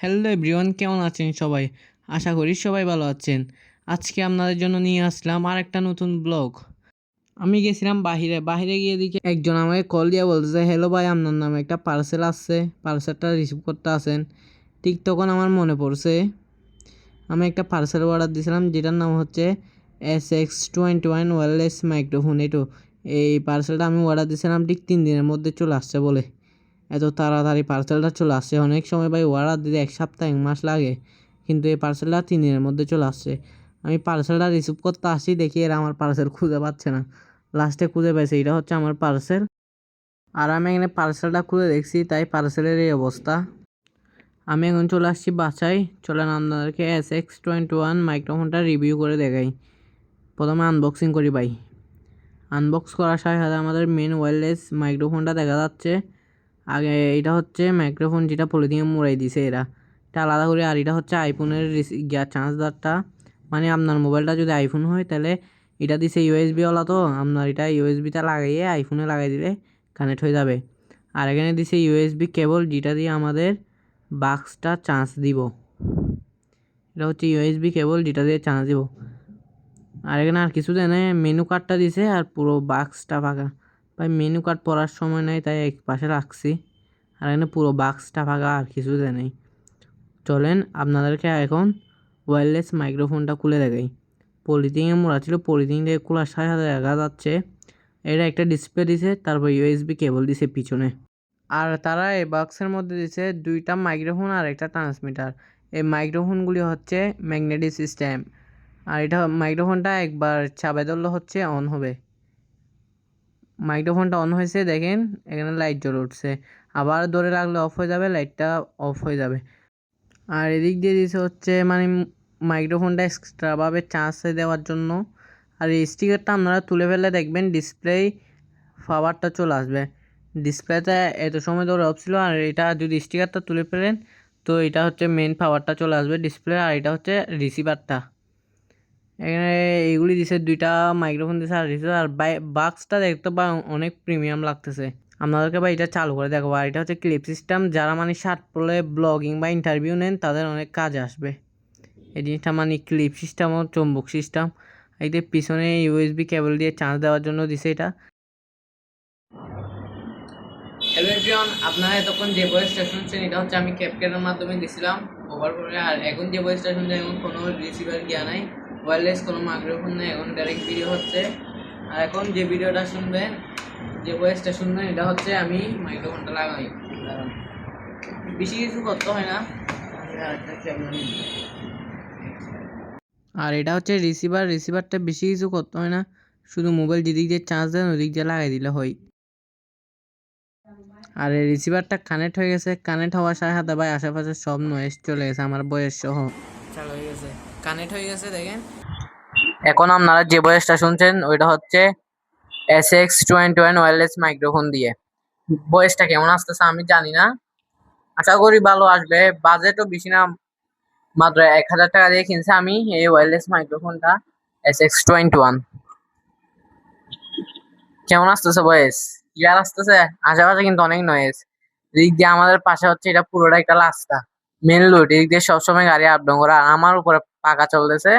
Hello everyone, কেমন আছেন সবাই? আশা করি সবাই ভালো আছেন। আজকে আপনাদের জন্য নিয়ে আসলাম আর একটা নতুন ব্লগ। আমি গেছিলাম বাহিরে গিয়ে দেখি একজন আমাকে কল দিয়ে বলতেছে, হ্যালো ভাই, আপনার নামে একটা পার্সেল আসছে, পার্সেলটা রিসিভ করতে আসেন। ঠিক তখন আমার মনে পড়ছে আমি একটা পার্সেল অর্ডার দিয়েছিলাম, যেটার নাম হচ্ছে SX21 ওয়্যারলেস মাইক্রোফোন। এই পার্সেলটা আমি অর্ডার দিয়েছিলাম, ঠিক 3 দিনের মধ্যে চলে আসছে বলে। এত তাড়াতাড়ি পার্সেলটা চলে আসছে। অনেক সময় ভাই অর্ডার দিতে 1 সপ্তাহ 1 মাস লাগে, কিন্তু এই পার্সেলটা 3 দিনের মধ্যে চলে আসছে। আমি পার্সেলটা রিসিভ করতে আসি, দেখি এরা আমার পার্সেল খুঁজে পাচ্ছে না। লাস্টে খুঁজে পাইছে, এটা হচ্ছে আমার পার্সেল। আর আমি এখানে পার্সেলটা খুলে দেখছি, তাই পার্সেলের এই অবস্থা। আমি এখন চলে আসছি বাসায়। চলেন আপনাদেরকে SX21 মাইক্রোফোনটা রিভিউ করে দেখাই। প্রথমে আনবক্সিং করি ভাই। আনবক্স করার সাথে সাথে আমাদের মেন ওয়্যারলেস মাইক্রোফোনটা দেখা যাচ্ছে। আগে এটা হচ্ছে মাইক্রোফোন, যেটা পলিথিনে মুড়াই দিছে এরা, এটা আলাদা করে। আর এটা হচ্ছে আইফোনের চার্জারটা, মানে আপনার মোবাইলটা যদি আইফোন হয় তাহলে এটা দিছে ইউএসবি ওয়ালা, তো আপনার এটা ইউএসবিটা লাগাইয়ে আইফোনে লাগাই দিলে কানেক্ট হয়ে যাবে। আর এখানে দিছে ইউএসবি কেবল, যেটা দিয়ে আমাদের বাক্সটা চার্জ দিব। এটা হচ্ছে ইউএসবি কেবল, যেটা দিয়ে চার্জ দিব। আর এখানে আর কিছু দেয় না, মেনু কার্ডটা দিছে আর পুরো বাক্সটা ফাঁকা। ভাই মেনু কার্ড পড়ার সময় নাই, তাই এক পাশে রাখছি। আর এখানে পুরো বাক্সটা ফাঁকা, আর কিছু দেয় নেই। চলেন আপনাদেরকে এখন ওয়্যারলেস মাইক্রোফোনটা খুলে দেখাই। পলিথিনে মোড়া ছিল, পলিথিন দিয়ে খোলার সাথে সাথে দেখা যাচ্ছে এটা একটা ডিসপ্লে দিছে, তারপর ইউএসবি কেবল দিছে পিছনে। আর তারা এই বক্সের মধ্যে দিছে 2টা মাইক্রোফোন আর একটা ট্রান্সমিটার। এই মাইক্রোফোনগুলি হচ্ছে ম্যাগনেটিক সিস্টেম। আর এটা মাইক্রোফোনটা একবার চাপে ধরলে হচ্ছে অন হবে। মাইক্রোফোনটা অন হয়েছে, দেখেন এখানে লাইট জ্বলে উঠছে। আবার ধরে রাখলে অফ হয়ে যাবে, লাইটটা অফ হয়ে যাবে। আর এদিক দিয়ে দিয়েছে হচ্ছে মানে মাইক্রোফোনটা এক্সট্রাভাবে চার্জ দেওয়ার জন্য। আর এই স্টিকারটা আপনারা তুলে ফেললে দেখবেন ডিসপ্লে পাওয়ারটা চলে আসবে। ডিসপ্লেতে এত সময় ধরে অফ ছিল, আর এটা যদি স্টিকারটা তুলে ফেলেন তো এটা হচ্ছে মেন পাওয়ারটা চলে আসবে ডিসপ্লে। আর এটা হচ্ছে রিসিভারটা। এখানে এইগুলি দিছে, 2টা মাইক্রোফোন দিছে আর রিসিভার। আর বাক্সটা দেখতে বা অনেক প্রিমিয়াম লাগতেছে। আপনাদেরকে বা এটা চালু করে দেখাবো। আর এটা হচ্ছে ক্লিপ সিস্টেম, যারা মানে শার্ট পরলে ব্লগিং বা ইন্টারভিউ নেন তাদের অনেক কাজে আসবে এই জিনিসটা। মানে ক্লিপ সিস্টেম ও চুম্বক সিস্টেম। এতে পিছনে ইউএসবি কেবল দিয়ে চার্জ দেওয়ার জন্য দিছে এটা। হ্যালো এভরিওয়ান, আপনারা এতক্ষণ যে ভয়েসটা শুনছেন এটা হচ্ছে আমি ক্যাপকাটের মাধ্যমে দিছিলাম ওভার করে। আর এখন যে ভয়েসটা শুনছেন এখন কোনো রিসিভার গিয়া নাই, ওয়্যারলেস কোনো মাইক্রোফোন নেই, এখন ডাইরেক্ট ভিডিও হচ্ছে। আর এখন যে ভিডিওটা শুনবেন, যে ভয়েসটা শুনবেন, এটা হচ্ছে আমি মাইক্রোফোনটা লাগাই। কারণ বেশি কিছু করতে হয় না। আর এটা হচ্ছে রিসিভারটা বেশি কিছু করতে হয় না, শুধু মোবাইল যেদিক দিয়ে চার্জ দেন ওদিক দিয়ে লাগাই দিলে হয়। আর এই রিসিভারটা কানেক্ট হয়ে গেছে, কানেক্ট হওয়ার সাথে সাথে ভাই আশেপাশে সব নয়েজ চলে গেছে, আমার বয়স সহ চালু হয়ে গেছে, কানেক্ট হয়ে গেছে দেখেন। এখন আপনারা যে ভয়েসটা শুনছেন ওইটা হচ্ছে SX21 ওয়্যারলেস মাইক্রোফোন দিয়ে। ভয়েসটা কেমন আসতেছে আমি জানি না, আশা করি ভালো আসবে। বাজেটও বেশি না, মাত্র 1000 টাকা দিয়ে কিনছে আমি এই ওয়্যারলেস মাইক্রোফোনটা SX21। কেমন আসতেছে ভয়েস? ক্লিয়ার আসতেছে? আশেপাশে কিন্তু অনেক নয়েজ। এদিক দিয়ে আমাদের পাশে হচ্ছে এটা পুরোটা একটা রাস্তা, মেন রোড। এদিক দিয়ে সবসময় গাড়ি আপ ডাউন করে, আর আমার উপরে পাকা চলতেছে,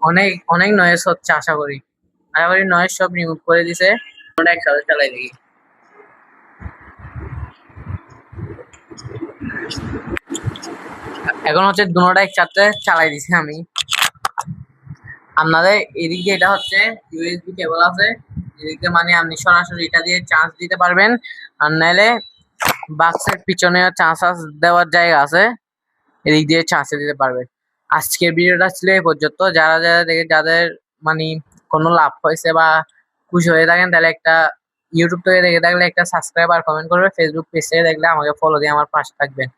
অনেক অনেক নয়েজ হচ্ছে। আশা করি নয়েজ সব রিমুভ করে দিছে। ওটা একসাথে চালাই দেখি। এখন হচ্ছে দুটোটা একসাথে চালাই দিছি আমি। আপনাদের এদিক দিয়ে এটা হচ্ছে ইউএসবি কেবল আছে, এদিক দিয়ে মানে আপনি সরাসরি এটা দিয়ে চার্জ দিতে পারবেন। আর নাইলে বাক্সের পিছনে চার্জ দেওয়ার জায়গা আছে, এদিক দিয়ে চার্জ দিতে পারবেন। আজকের ভিডিওটা ছিল এই পর্যন্ত। যারা যারা দেখে যাদের মানে কোনো লাভ হয়েছে বা খুশি হয়ে থাকেন, তাহলে একটা ইউটিউব থেকে দেখে থাকলে একটা সাবস্ক্রাইব আর কমেন্ট করবে। ফেসবুক পেজ থেকে দেখলে আমাকে ফলো দিয়ে আমার পাশে থাকবেন।